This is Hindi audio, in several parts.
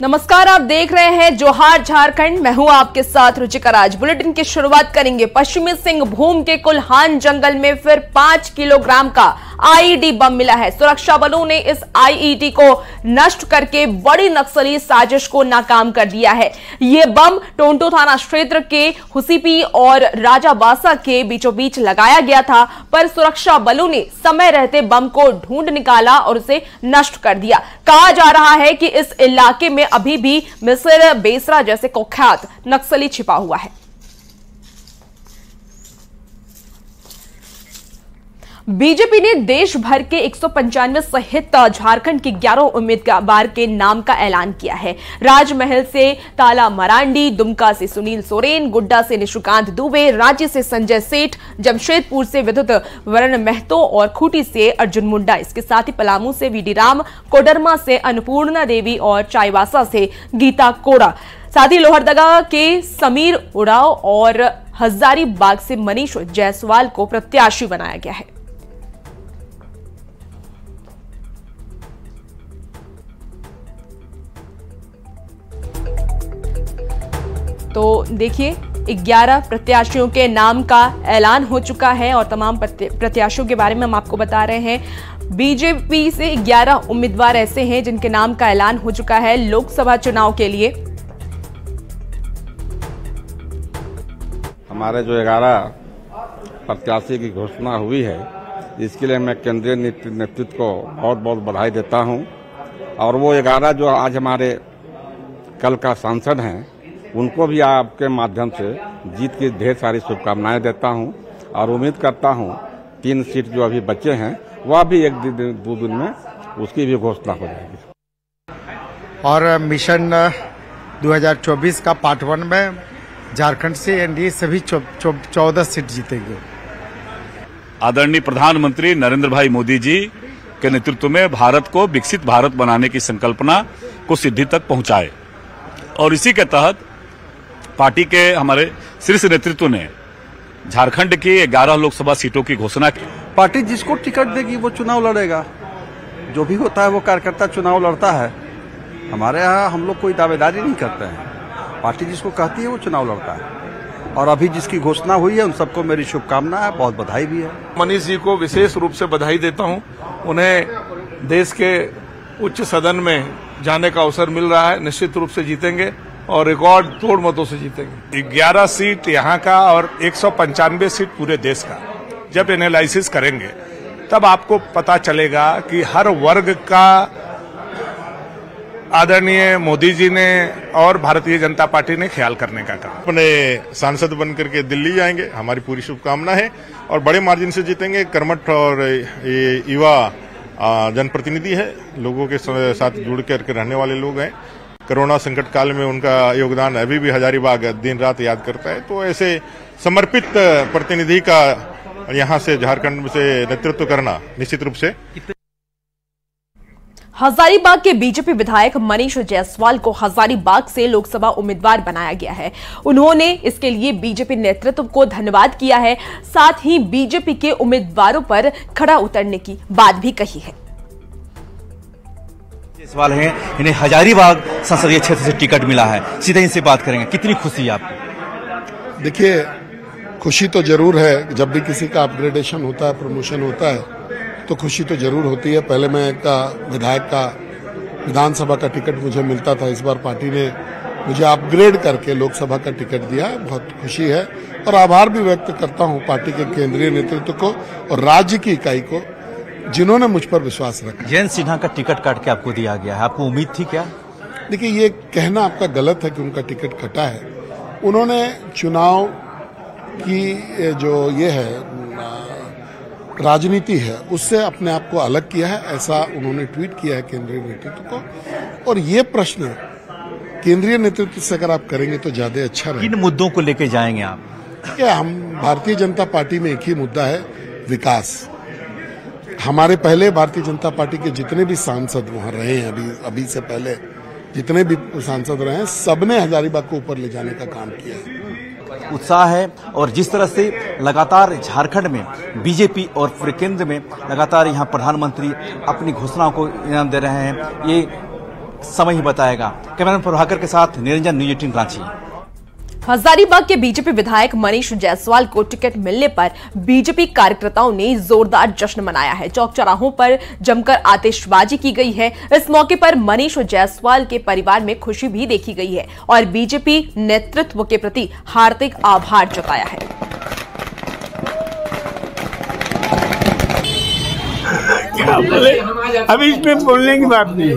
नमस्कार, आप देख रहे हैं जोहार झारखंड। मैं हूं आपके साथ रुचिका राज। बुलेटिन की शुरुआत करेंगे। पश्चिमी सिंहभूम के कुल्हान जंगल में फिर 5 किलोग्राम का आईईडी बम मिला है। सुरक्षा बलों ने इस आईईडी को नष्ट करके बड़ी नक्सली साजिश को नाकाम कर दिया है। यह बम टोंटो थाना क्षेत्र के हुसीपी और राजाबासा के बीचों बीच लगाया गया था, पर सुरक्षा बलों ने समय रहते बम को ढूंढ निकाला और उसे नष्ट कर दिया। कहा जा रहा है कि इस इलाके में अभी भी मिसिर बेसरा जैसे कुख्यात नक्सली छिपा हुआ है। बीजेपी ने देश भर के 195 सहित झारखंड के 11 उम्मीदवार के नाम का ऐलान किया है। राजमहल से ताला मरांडी, दुमका से सुनील सोरेन, गुड्डा से निशिकांत दुबे, रांची से संजय सेठ, जमशेदपुर से विद्युत वरण महतो और खूंटी से अर्जुन मुंडा। इसके साथ ही पलामू से वीडी राम, कोडरमा से अन्नपूर्णा देवी और चाईबासा से गीता कोड़ा, साथ ही लोहरदगा के समीर उड़ाव और हजारीबाग से मनीष जायसवाल को प्रत्याशी बनाया गया है। तो देखिए, 11 प्रत्याशियों के नाम का ऐलान हो चुका है और तमाम प्रत्याशियों के बारे में हम आपको बता रहे हैं। बीजेपी से 11 उम्मीदवार ऐसे हैं जिनके नाम का ऐलान हो चुका है लोकसभा चुनाव के लिए। हमारे जो 11 प्रत्याशी की घोषणा हुई है, इसके लिए मैं केंद्रीय नेतृत्व को बहुत बहुत बधाई देता हूं। और वो 11 जो आज हमारे कल का सांसद हैं, उनको भी आपके माध्यम से जीत की ढेर सारी शुभकामनाएं देता हूं और उम्मीद करता हूं 3 सीट जो अभी बचे हैं वह भी 1-2 दिन में उसकी भी घोषणा हो जाएगी। और मिशन 2024 का पार्ट 1 में झारखंड से एनडीए सभी 14 सीट जीतेंगे। आदरणीय प्रधानमंत्री नरेंद्र भाई मोदी जी के नेतृत्व में भारत को विकसित भारत बनाने की संकल्पना को सिद्धि तक पहुंचाए और इसी के तहत पार्टी के हमारे शीर्ष नेतृत्व ने झारखंड की 11 लोकसभा सीटों की घोषणा की। पार्टी जिसको टिकट देगी वो चुनाव लड़ेगा। जो भी होता है वो कार्यकर्ता चुनाव लड़ता है। हमारे यहाँ हम लोग कोई दावेदारी नहीं करते हैं। पार्टी जिसको कहती है वो चुनाव लड़ता है। और अभी जिसकी घोषणा हुई है उन सबको मेरी शुभकामना है, बहुत बधाई भी है। मनीष जी को विशेष रूप से बधाई देता हूँ। उन्हें देश के उच्च सदन में जाने का अवसर मिल रहा है। निश्चित रूप से जीतेंगे और रिकॉर्ड तोड़ मतों से जीतेंगे। 11 सीट यहाँ का और 195 सीट पूरे देश का जब एनालिसिस करेंगे तब आपको पता चलेगा कि हर वर्ग का आदरणीय मोदी जी ने और भारतीय जनता पार्टी ने ख्याल करने का काम। अपने सांसद बनकर के दिल्ली जाएंगे, हमारी पूरी शुभकामना है और बड़े मार्जिन से जीतेंगे। कर्मठ और युवा जनप्रतिनिधि है, लोगों के साथ जुड़ करके रहने वाले लोग हैं। कोरोना संकट काल में उनका योगदान अभी भी हजारीबाग दिन रात याद करता है। तो ऐसे समर्पित प्रतिनिधि का यहाँ से झारखंड से नेतृत्व करना निश्चित रूप से। हजारीबाग के बीजेपी विधायक मनीष जायसवाल को हजारीबाग से लोकसभा उम्मीदवार बनाया गया है। उन्होंने इसके लिए बीजेपी नेतृत्व को धन्यवाद किया है, साथ ही बीजेपी के उम्मीदवारों पर खड़ा उतरने की बात भी कही है। जायसवाल हैं, इन्हें हजारीबाग संसदीय क्षेत्र से टिकट मिला है। सीधे इनसे बात करेंगे, कितनी खुशी है आपको? देखिए, खुशी तो जरूर है। जब भी किसी का अपग्रेडेशन होता है, प्रमोशन होता है, तो खुशी तो जरूर होती है। पहले मैं विधायक का विधानसभा का टिकट मुझे मिलता था। इस बार पार्टी ने मुझे अपग्रेड करके लोकसभा का टिकट दिया, बहुत खुशी है। और आभार भी व्यक्त करता हूं पार्टी के केंद्रीय नेतृत्व को और राज्य की इकाई को, जिन्होंने मुझ पर विश्वास रखा। जयंत सिन्हा का टिकट काट के आपको दिया गया है, आपको उम्मीद थी क्या? देखिए, ये कहना आपका गलत है कि उनका टिकट कटा है। उन्होंने चुनाव की जो ये है राजनीति है, उससे अपने आप को अलग किया है, ऐसा उन्होंने ट्वीट किया है केंद्रीय नेतृत्व को। और ये प्रश्न केंद्रीय नेतृत्व से अगर आप करेंगे तो ज्यादा अच्छा रहेगा। किन मुद्दों को लेके जाएंगे आप? क्या, हम भारतीय जनता पार्टी में एक ही मुद्दा है, विकास। हमारे पहले भारतीय जनता पार्टी के जितने भी सांसद वहां रहे हैं, अभी से पहले जितने भी सांसद रहे हैं, सबने हजारीबाग को ऊपर ले जाने का काम किया है। उत्साह है और जिस तरह से लगातार झारखंड में बीजेपी और पूरे केंद्र में लगातार यहाँ प्रधानमंत्री अपनी घोषणाओं को इनाम दे रहे हैं, ये समय ही बताएगा। कैमरामैन प्रभाकर के साथ निरंजन, न्यूज 18 रांची। हजारीबाग के बीजेपी विधायक मनीष जायसवाल को टिकट मिलने पर बीजेपी कार्यकर्ताओं ने जोरदार जश्न मनाया है। चौक चौराहों पर जमकर आतिशबाजी की गई है। इस मौके पर मनीष जायसवाल के परिवार में खुशी भी देखी गई है और बीजेपी नेतृत्व के प्रति हार्दिक आभार जताया है। अभी इसमें बोलने की बात नहीं,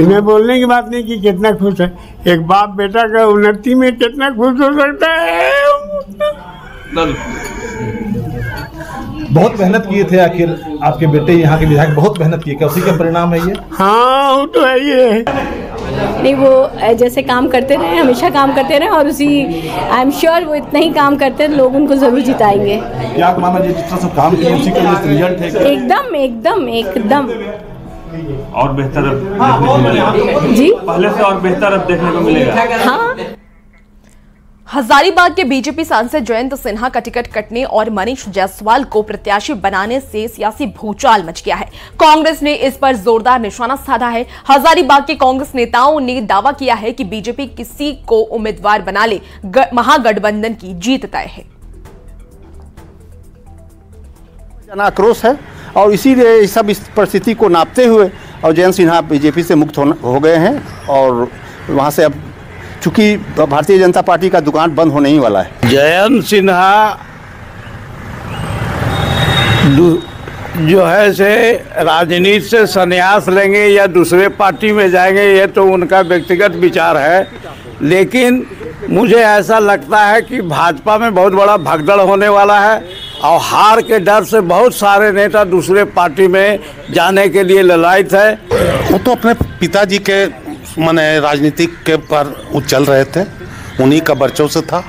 इसमें बोलने की बात नहीं कि कितना खुश है एक बाप बेटा का उन्नति में कितना खुश हो सकता है। बहुत मेहनत किए थे, आखिर आपके बेटे यहाँ के विधायक बहुत मेहनत किए, क्या उसी का परिणाम है ये? हाँ वो तो है ये। नहीं, वो जैसे काम करते रहे, हमेशा काम करते रहे और उसी आई एम श्योर वो इतना ही काम करते हैं, लोग उनको जरूर जिताएंगे। क्या माना जी जिस तरह से काम किया उसी का रिजल्ट है? एकदम एकदम एकदम। और बेहतर देखने को मिलेगा जी, पहले से और बेहतर अब देखने को मिलेगा। हाँ। हजारीबाग के बीजेपी सांसद जयंत सिन्हा का टिकट कटने और मनीष जायसवाल को प्रत्याशी बनाने से सियासी भूचाल मच गया है। कांग्रेस ने इस पर जोरदार निशाना साधा है। हजारीबाग के कांग्रेस नेताओं ने दावा किया है कि बीजेपी किसी को उम्मीदवार बना ले, महागठबंधन की जीत तय है। जन आक्रोश है और इसीलिए सब इस परिस्थिति को नापते हुए और जयंत सिन्हा बीजेपी से मुक्त हो गए हैं और वहां से अब चूंकि भारतीय जनता पार्टी का दुकान बंद होने ही वाला है। जयंत सिन्हा जो है से राजनीति से संन्यास लेंगे या दूसरे पार्टी में जाएंगे, ये तो उनका व्यक्तिगत विचार है, लेकिन मुझे ऐसा लगता है कि भाजपा में बहुत बड़ा भगदड़ होने वाला है और हार के डर से बहुत सारे नेता दूसरे पार्टी में जाने के लिए ललायत है। वो तो अपने पिताजी के माने राजनीतिक के पर वो चल रहे थे, उन्हीं का वर्चस्व था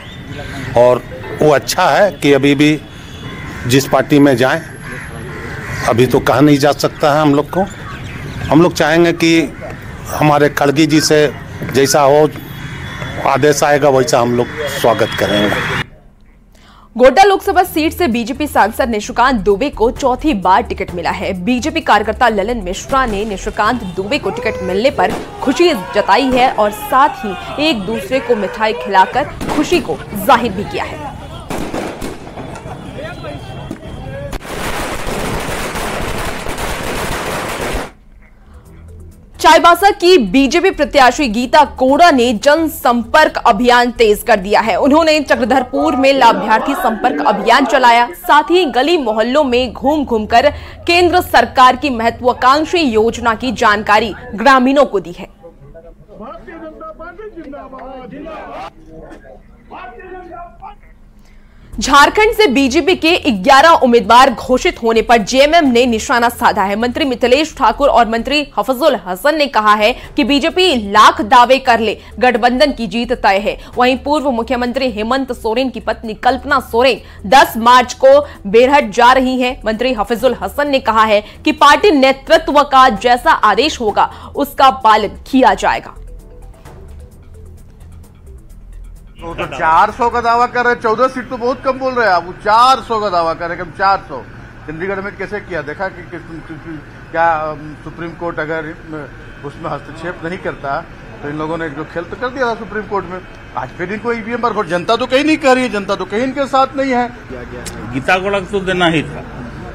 और वो अच्छा है कि अभी भी जिस पार्टी में जाएं, अभी तो कहा नहीं जा सकता है हम लोग को। हम लोग चाहेंगे कि हमारे खड़गी जी से जैसा हो आदेश आएगा वैसा हम लोग स्वागत करेंगे। गोड्डा लोकसभा सीट से बीजेपी सांसद निशिकांत दुबे को चौथी बार टिकट मिला है। बीजेपी कार्यकर्ता ललन मिश्रा ने निशिकांत दुबे को टिकट मिलने पर खुशी जताई है और साथ ही एक दूसरे को मिठाई खिलाकर खुशी को जाहिर भी किया है। चाईबासा की बीजेपी प्रत्याशी गीता कोड़ा ने जनसंपर्क अभियान तेज कर दिया है। उन्होंने चक्रधरपुर में लाभार्थी संपर्क अभियान चलाया, साथ ही गली मोहल्लों में घूम घूमकर केंद्र सरकार की महत्वाकांक्षी योजना की जानकारी ग्रामीणों को दी है। झारखंड से बीजेपी के 11 उम्मीदवार घोषित होने पर जेएमएम ने निशाना साधा है। मंत्री मिथिलेश ठाकुर और मंत्री हफजुल हसन ने कहा है कि बीजेपी लाख दावे कर ले, गठबंधन की जीत तय है। वहीं पूर्व मुख्यमंत्री हेमंत सोरेन की पत्नी कल्पना सोरेन 10 मार्च को बेरहट जा रही हैं। मंत्री हफजुल हसन ने कहा है कि पार्टी नेतृत्व का जैसा आदेश होगा उसका पालन किया जाएगा। तो 400 का दावा कर रहे, 14 सीट तो बहुत कम बोल रहे हैं आप, 400 का दावा कर रहे हैं, 400। चंडीगढ़ में कैसे किया देखा कि क्या सुप्रीम कोर्ट अगर उसमें हस्तक्षेप नहीं करता तो इन लोगों ने जो खेल तो कर दिया था सुप्रीम कोर्ट में। आज फिर इनको ईवीएम पर जनता तो कहीं नहीं कह रही है, जनता तो कहीं इनके साथ नहीं है। गीता कोड़ा तो देना ही था,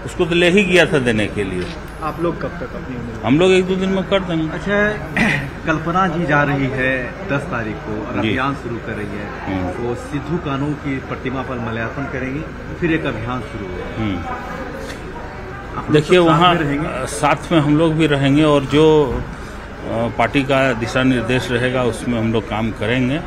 उसको तो ले ही गया था देने के लिए। आप लोग कब तक अपनी हम लोग 1-2 दिन में कर देंगे। अच्छा, कल्पना जी जा रही है 10 तारीख को और अभियान शुरू कर रही है, वो सिद्धू कानू की प्रतिमा पर माल्यार्पण करेंगी, फिर एक अभियान शुरू होगा। देखिए वहाँ साथ में हम लोग भी रहेंगे और जो पार्टी का दिशा निर्देश रहेगा उसमें हम लोग काम करेंगे।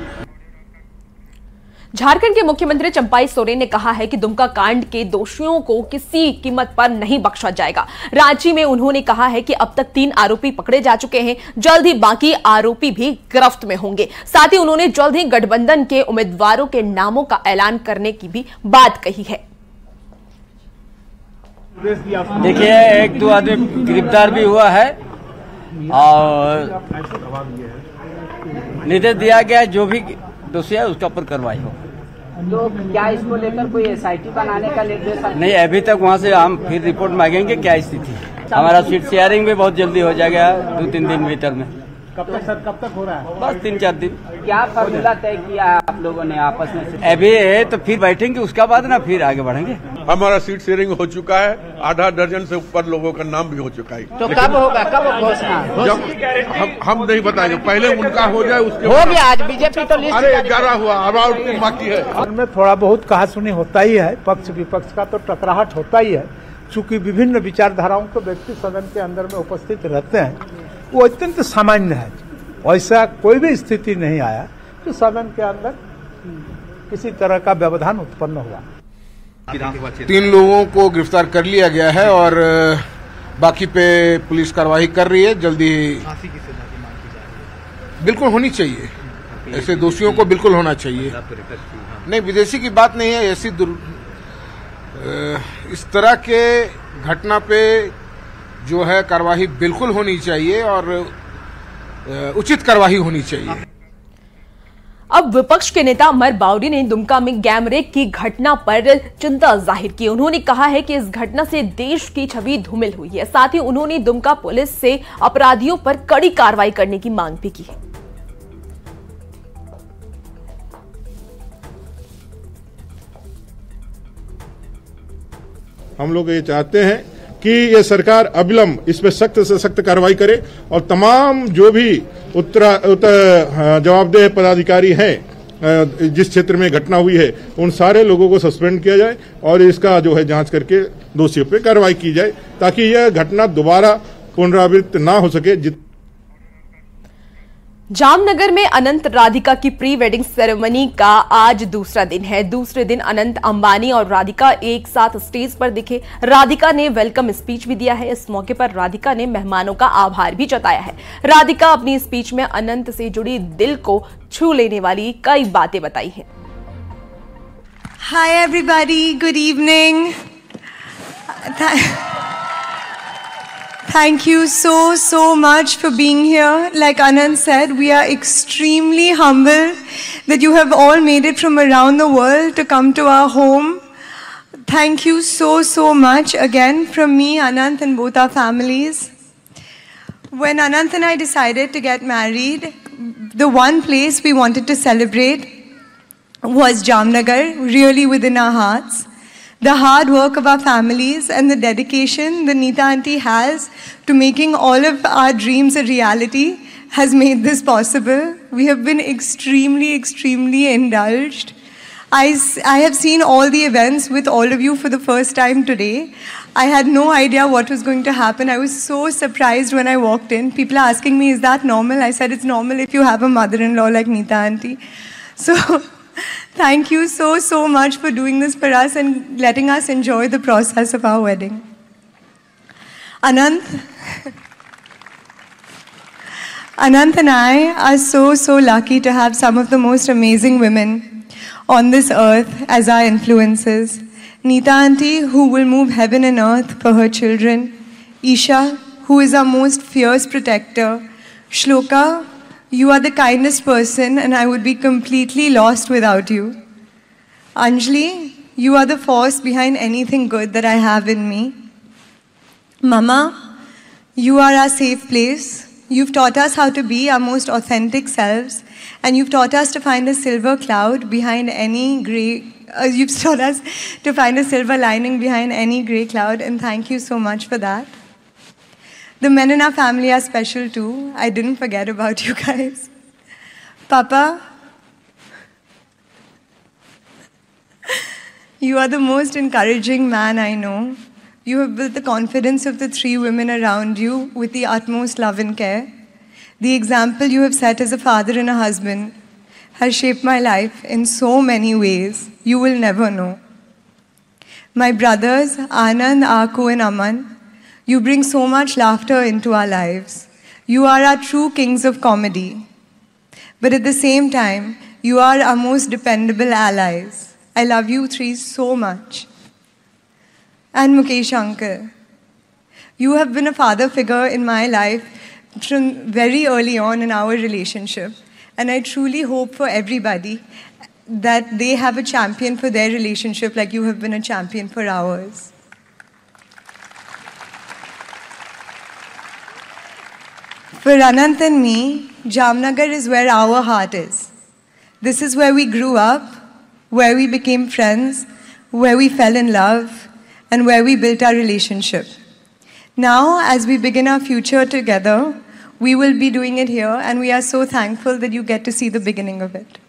झारखंड के मुख्यमंत्री चंपाई सोरेन ने कहा है कि दुमका कांड के दोषियों को किसी कीमत पर नहीं बख्शा जाएगा। रांची में उन्होंने कहा है कि अब तक 3 आरोपी पकड़े जा चुके हैं, जल्द ही बाकी आरोपी भी गिरफ्त में होंगे। साथ ही उन्होंने जल्द ही गठबंधन के उम्मीदवारों के नामों का ऐलान करने की भी बात कही है। देखिए 1-2 आदमी गिरफ्तार भी हुआ है और निर्देश दिया गया जो भी दोषी है उसके ऊपर कार्रवाई हो। तो क्या इसको लेकर कोई एसआईटी बनाने का निर्देश नहीं, अभी तक वहाँ से हम फिर रिपोर्ट मांगेंगे क्या स्थिति है। हमारा सीट शेयरिंग भी बहुत जल्दी हो जाएगा, 2-3 दिन भीतर में। कब तक हो रहा है? बस 3-4 दिन। क्या फॉर्मूला तय किया है आप लोगों ने आपस में? अभी है तो फिर बैठेंगे, उसके बाद ना फिर आगे बढ़ेंगे। हमारा सीट शेयरिंग हो चुका है, आधा दर्जन से ऊपर लोगों का नाम भी हो चुका है। तो कब होगा, कब घोषणा? जब हम नहीं बताएंगे, पहले उनका हो जाए, उसके हो गया। आज बीजेपी तो लिस्ट 11 हुआ, अब बाकी है। उनमें थोड़ा बहुत कहासुनी होता ही है, पक्ष विपक्ष का तो टकराहट होता ही है। चूंकि विभिन्न विचारधाराओं के व्यक्ति सदन के अंदर में उपस्थित रहते हैं, वो अत्यंत सामान्य है। ऐसा कोई भी स्थिति नहीं आया कि सदन के अंदर किसी तरह का व्यवधान उत्पन्न हुआ। 3 लोगों को गिरफ्तार कर लिया गया है और बाकी पे पुलिस कार्रवाई कर रही है। जल्दी बिल्कुल होनी चाहिए, ऐसे दोषियों को बिल्कुल होना चाहिए। नहीं, विदेशी की बात नहीं है, ऐसी इस तरह के घटना पे जो है कार्रवाई बिल्कुल होनी चाहिए और उचित कार्रवाई होनी चाहिए। अब विपक्ष के नेता अमर बावरी ने दुमका में गैंगरेप की घटना पर चिंता जाहिर की। उन्होंने कहा है कि इस घटना से देश की छवि धूमिल हुई है। साथ ही उन्होंने दुमका पुलिस से अपराधियों पर कड़ी कार्रवाई करने की मांग भी की है। हम लोग ये चाहते हैं कि ये सरकार अविलंब इस पे सख्त से सख्त कार्रवाई करे और तमाम जो भी जवाबदेह पदाधिकारी हैं जिस क्षेत्र में घटना हुई है, उन सारे लोगों को सस्पेंड किया जाए और इसका जो है जांच करके दोषियों पे कार्रवाई की जाए, ताकि यह घटना दोबारा पुनरावृत्त ना हो सके। जामनगर में अनंत राधिका की प्री वेडिंग सेरेमनी का आज दूसरा दिन है। दूसरे दिन अनंत अंबानी और राधिका एक साथ स्टेज पर दिखे। राधिका ने वेलकम स्पीच भी दिया है। इस मौके पर राधिका ने मेहमानों का आभार भी जताया है। राधिका अपनी स्पीच में अनंत से जुड़ी दिल को छू लेने वाली कई बातें बताई हैं। Hi everybody, good evening. Thank you so much for being here. Like Anand said, we are extremely humble that you have all made it from around the world to come to our home. Thank you so much again from me, Anand, and both our families. When Anand and I decided to get married, the one place we wanted to celebrate was Jamnagar, really within our hearts. The hard work of our families and the dedication that Neeta Aunty has to making all of our dreams a reality has made this possible. We have been extremely indulged. I have seen all the events with all of you for the first time today. I had no idea what was going to happen. I was so surprised when I walked in. People are asking me, is that normal? I said, it's normal if you have a mother-in-law like Neeta Aunty. So thank you so much for doing this for us and letting us enjoy the process of our wedding. Anant and I are so lucky to have some of the most amazing women on this earth as our influences. Neeta Aunty, who will move heaven and earth for her children. Isha, who is our most fierce protector. Shloka, you are the kindest person and I would be completely lost without you. Anjali, you are the force behind anything good that I have in me. Mama, you are our safe place. You've taught us how to be our most authentic selves, and you've taught us to find a silver cloud behind any grey. You've taught us to find a silver lining behind any grey cloud, and thank you so much for that. The men in our family are special too. I didn't forget about you guys. Papa, you are the most encouraging man I know. You have built the confidence of the 3 women around you with the utmost love and care. The example you have set as a father and a husband has shaped my life in so many ways you will never know. My brothers, Anand, Aku and Aman, you bring so much laughter into our lives. You are our true kings of comedy. But at the same time, you are our most dependable allies. I love you 3 so much. And Mukesh uncle, you have been a father figure in my life from very early on in our relationship. And I truly hope for everybody that they have a champion for their relationship like you have been a champion for ours. For Anant and me, Jamnagar is where our heart is. This is where we grew up, where we became friends, where we fell in love, and where we built our relationship. Now, as we begin our future together, we will be doing it here, and we are so thankful that you get to see the beginning of it.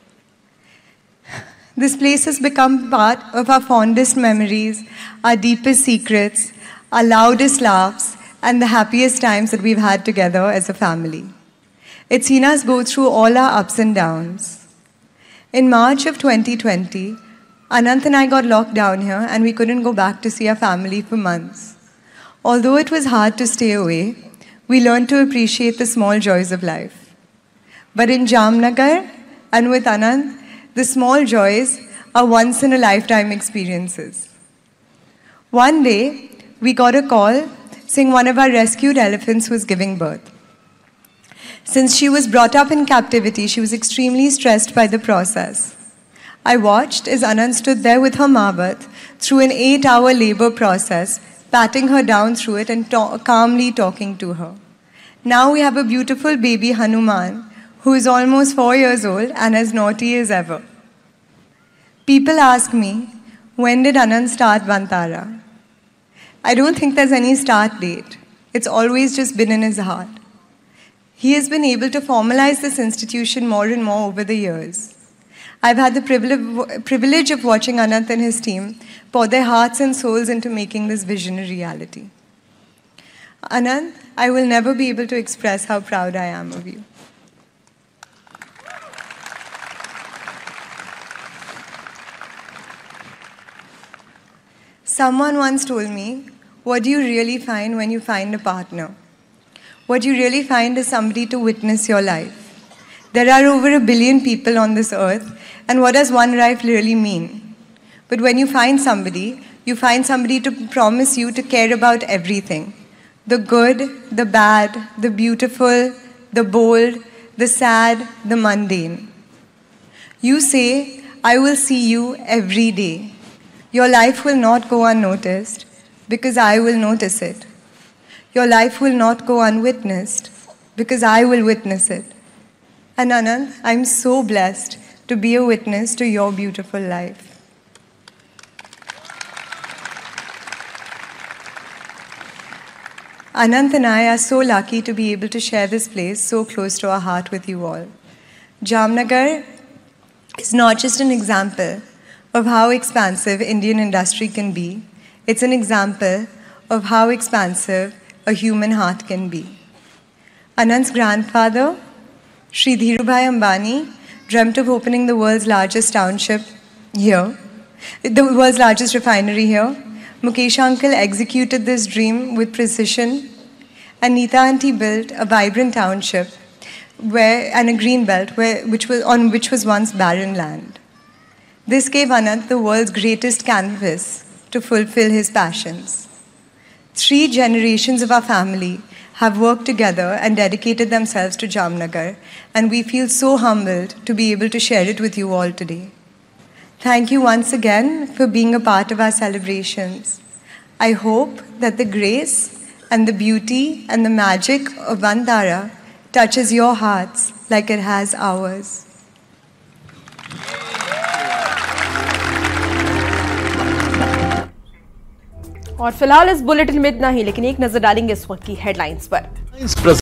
This place has become part of our fondest memories, our deepest secrets, our loudest laughs, and the happiest times that we've had together as a family. It's seen us go through all our ups and downs. In March of 2020, Anant and I got locked down here and we couldn't go back to see our family for months. Although it was hard to stay away, we learned to appreciate the small joys of life. But in Jamnagar and with Anant, the small joys are once-in-a-lifetime experiences. One day, we got a call saying one of our rescued elephants was giving birth. Since she was brought up in captivity, she was extremely stressed by the process. I watched as Anant stood there with her Mabat through an 8-hour labor process, patting her down through it and calmly talking to her. Now we have a beautiful baby Hanuman who is almost 4 years old and as naughty as ever. People ask me, when did Anant start Vantara? I don't think there's any start date. It's always just been in his heart. He has been able to formalize this institution more and more over the years. I've had the privilege of watching Anant and his team pour their hearts and souls into making this vision a reality. Anant, I will never be able to express how proud I am of you. Someone once told me, what do you really find when you find a partner? What you really find is somebody to witness your life. There are over 1 billion people on this earth, and what does one life really mean? But when you find somebody to promise you to care about everything. The good, the bad, the beautiful, the bold, the sad, the mundane. You say, I will see you every day. Your life will not go unnoticed because I will notice it. Your life will not go unwitnessed because I will witness it. And Anant, I'm so blessed to be a witness to your beautiful life. Anant and I are so lucky to be able to share this place so close to our heart with you all. Jamnagar is not just an example of how expansive Indian industry can be. It's an example of how expansive a human heart can be. Anant's grandfather, Shri Dhirubhai Ambani, dreamt of opening the world's largest township here, the world's largest refinery here. Mukesh uncle executed this dream with precision, and Neeta auntie built a vibrant township and a green belt which was once barren land. This gave Anant the world's greatest canvas to fulfill his passions. 3 generations of our family have worked together and dedicated themselves to Jamnagar, and we feel so humbled to be able to share it with you all today. Thank you once again for being a part of our celebrations. I hope that the grace and the beauty and the magic of Vantara touches your hearts like it has ours. और फिलहाल इस बुलेटिन में इतना ही, लेकिन एक नजर डालेंगे इस वक्त की हेडलाइंस पर।